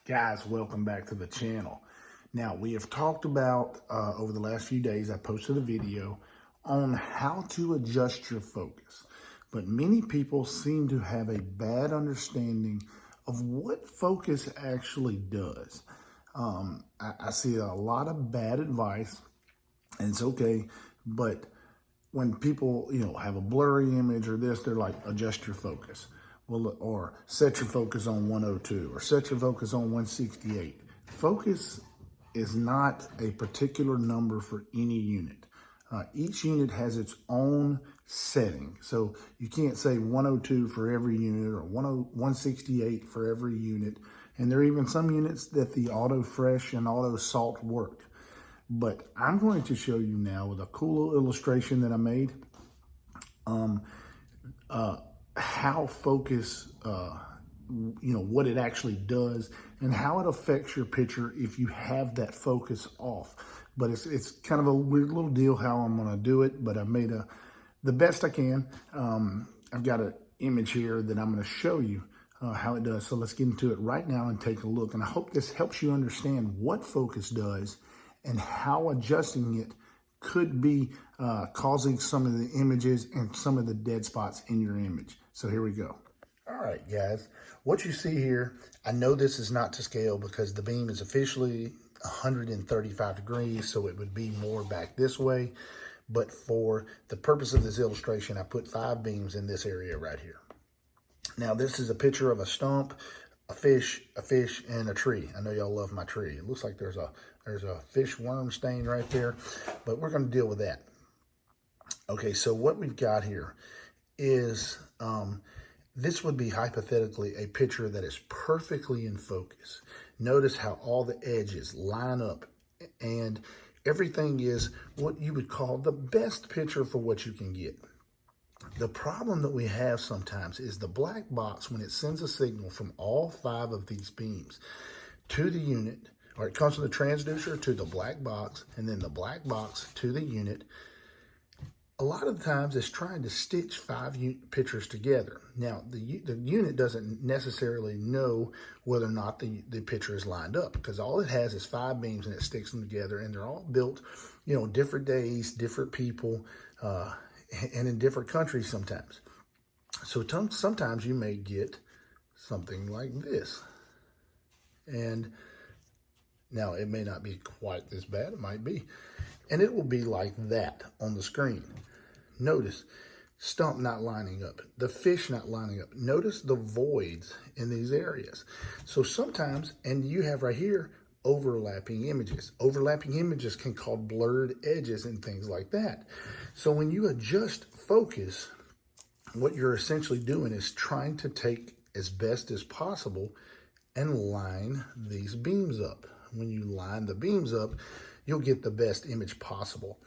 Guys, welcome back to the channel. Now, we have talked about, over the last few days, I posted a video on how to adjust your focus. But many people seem to have a bad understanding of what focus actually does. I see a lot of bad advice, and it's okay, but when people, have a blurry image or this, they're like, adjust your focus. Well, or set your focus on 102 or set your focus on 168. Focus is not a particular number for any unit. Each unit has its own setting. So you can't say 102 for every unit or 168 for every unit. And there are even some units that the auto fresh and auto salt work. But I'm going to show you now with a cool little illustration that I made, how focus, what it actually does and how it affects your picture if you have that focus off. But it's kind of a weird little deal how I'm going to do it, but I made the best I can. I've got an image here that I'm going to show you how it does. So let's get into it right now and take a look. And I hope this helps you understand what focus does and how adjusting it could be causing some of the images and some of the dead spots in your image. So here we go. All right, guys, what you see here, I know this is not to scale because the beam is officially 135 degrees, so it would be more back this way. But for the purpose of this illustration, I put 5 beams in this area right here. Now, this is a picture of a stump, a fish, and a tree. I know y'all love my tree. It looks like there's a fish worm stain right there, but we're going to deal with that. Okay, so what we've got here is this would be hypothetically a picture that is perfectly in focus. Notice how all the edges line up and everything is what you would call the best picture for what you can get. The problem that we have sometimes is the black box, when it sends a signal from all 5 of these beams to the unit, or it comes from the transducer to the black box, and then the black box to the unit. A lot of the times it's trying to stitch 5 pictures together. Now, the unit doesn't necessarily know whether or not the picture is lined up, because all it has is 5 beams and it sticks them together, and they're all built, different days, different people, and in different countries sometimes. So sometimes you may get something like this. And now it may not be quite this bad, it might be. And it will be like that on the screen. Notice stump not lining up, the fish not lining up. Notice the voids in these areas. So sometimes, and you have right here, overlapping images. Overlapping images can cause blurred edges and things like that. So when you adjust focus, what you're essentially doing is trying to take as best as possible and line these beams up. When you line the beams up, you'll get the best image possible.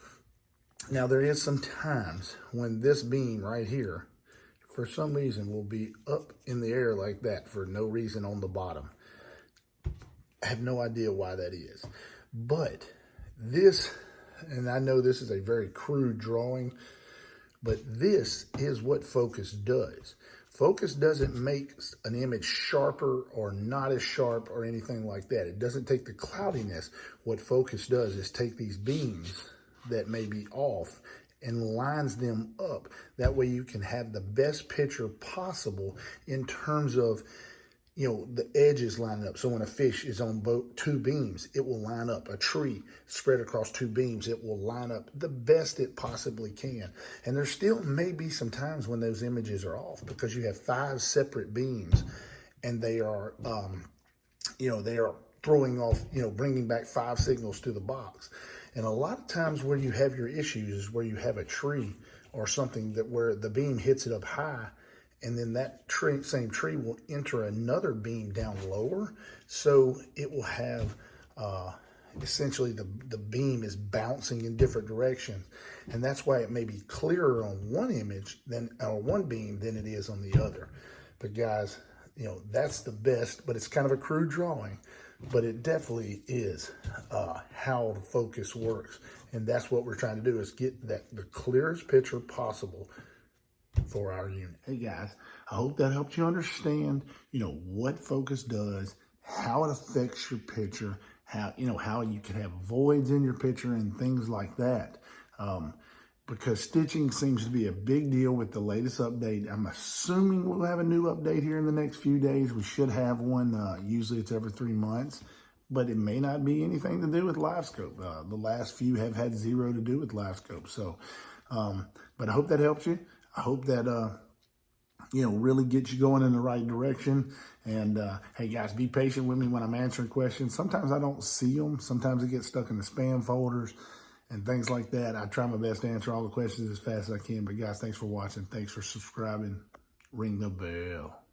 Now, there is some times when this beam right here, for some reason, will be up in the air like that for no reason on the bottom. I have no idea why that is. But this, and I know this is a very crude drawing, but this is what focus does. Focus doesn't make an image sharper or not as sharp or anything like that. It doesn't take the cloudiness. What focus does is take these beams that may be off and lines them up. That way you can have the best picture possible in terms of, the edges lining up. So when a fish is on 2 beams, it will line up. A tree spread across 2 beams, it will line up the best it possibly can. And there still may be some times when those images are off because you have 5 separate beams and they are, they are throwing off, bringing back 5 signals to the box. And a lot of times where you have your issues is where you have a tree or something that where the beam hits it up high, and then that same tree will enter another beam down lower. So it will have essentially the beam is bouncing in different directions. And that's why it may be clearer on one image or one beam than it is on the other. But guys, that's the best, but it's kind of a crude drawing, but it definitely is how the focus works. And that's what we're trying to do, is get the clearest picture possible for our unit. Hey guys, I hope that helped you understand, what focus does, how it affects your picture, how, how you can have voids in your picture and things like that. Because stitching seems to be a big deal with the latest update. I'm assuming we'll have a new update here in the next few days. We should have one. Usually it's every 3 months, but it may not be anything to do with Livescope. The last few have had zero to do with Livescope. So, but I hope that helps you. I hope that, really get you going in the right direction. And hey guys, be patient with me when I'm answering questions. Sometimes I don't see them. Sometimes it gets stuck in the spam folders and things like that. I try my best to answer all the questions as fast as I can. But guys, thanks for watching. Thanks for subscribing. Ring the bell.